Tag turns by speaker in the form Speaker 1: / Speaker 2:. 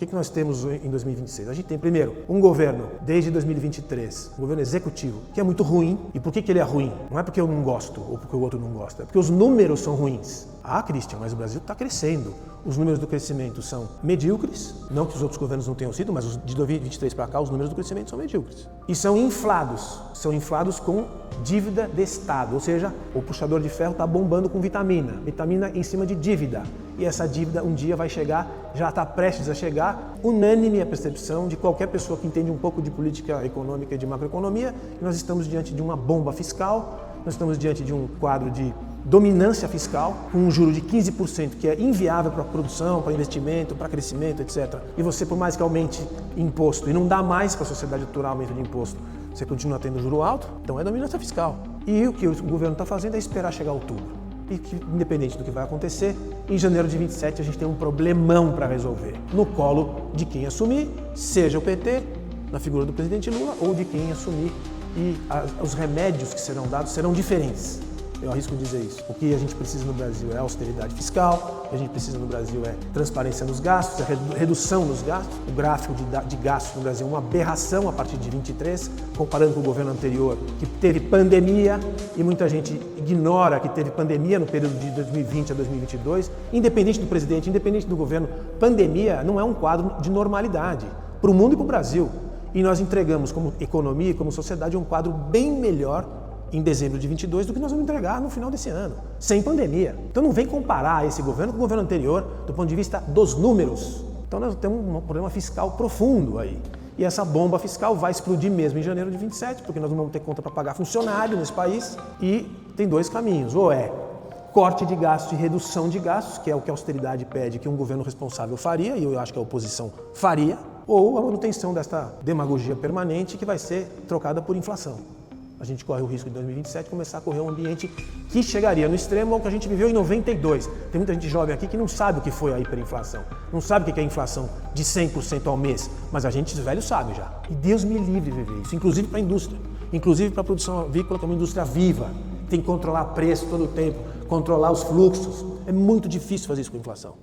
Speaker 1: O que nós temos em 2026? A gente tem, primeiro, um governo, desde 2023, um governo executivo, que é muito ruim. E por que ele é ruim? Não é porque eu não gosto ou porque o outro não gosta, é porque os números são ruins. Ah, Christian, mas o Brasil está crescendo. Os números do crescimento são medíocres, não que os outros governos não tenham sido, mas de 2023 para cá os números do crescimento são medíocres. E são inflados com dívida de Estado, ou seja, o puxador de ferro está bombando com vitamina em cima de dívida. E essa dívida um dia vai chegar, já está prestes a chegar, unânime a percepção de qualquer pessoa que entende um pouco de política econômica e de macroeconomia, que nós estamos diante de uma bomba fiscal, nós estamos diante de um quadro de dominância fiscal, com um juro de 15%, que é inviável para a produção, para investimento, para crescimento, etc. E você, por mais que aumente imposto, e não dá mais para a sociedade aturar aumento de imposto, você continua tendo juro alto, então é dominância fiscal. E o que o governo está fazendo é esperar chegar outubro. E que, independente do que vai acontecer, em janeiro de 27 a gente tem um problemão para resolver. No colo de quem assumir, seja o PT, na figura do presidente Lula, ou de quem assumir, e os remédios que serão dados serão diferentes. Eu arrisco dizer isso. O que a gente precisa no Brasil é austeridade fiscal, o que a gente precisa no Brasil é transparência nos gastos, é redução nos gastos. O gráfico de gastos no Brasil é uma aberração a partir de 23, comparando com o governo anterior, que teve pandemia, e muita gente ignora que teve pandemia no período de 2020 a 2022. Independente do presidente, independente do governo, pandemia não é um quadro de normalidade para o mundo e para o Brasil. E nós entregamos como economia e como sociedade um quadro bem melhor em dezembro de 22 do que nós vamos entregar no final desse ano, sem pandemia. Então não vem comparar esse governo com o governo anterior do ponto de vista dos números. Então nós temos um problema fiscal profundo aí. E essa bomba fiscal vai explodir mesmo em janeiro de 27, porque nós não vamos ter conta para pagar funcionário nesse país. E tem dois caminhos, ou é corte de gastos e redução de gastos, que é o que a austeridade pede que um governo responsável faria, e eu acho que a oposição faria, ou a manutenção desta demagogia permanente que vai ser trocada por inflação. A gente corre o risco de 2027 começar a correr um ambiente que chegaria no extremo ao que a gente viveu em 92. Tem muita gente jovem aqui que não sabe o que foi a hiperinflação, não sabe o que é a inflação de 100% ao mês, mas a gente, os velhos, sabe já. E Deus me livre de viver isso, inclusive para a indústria, inclusive para a produção avícola, que é uma indústria viva, tem que controlar preço todo o tempo, controlar os fluxos. É muito difícil fazer isso com a inflação.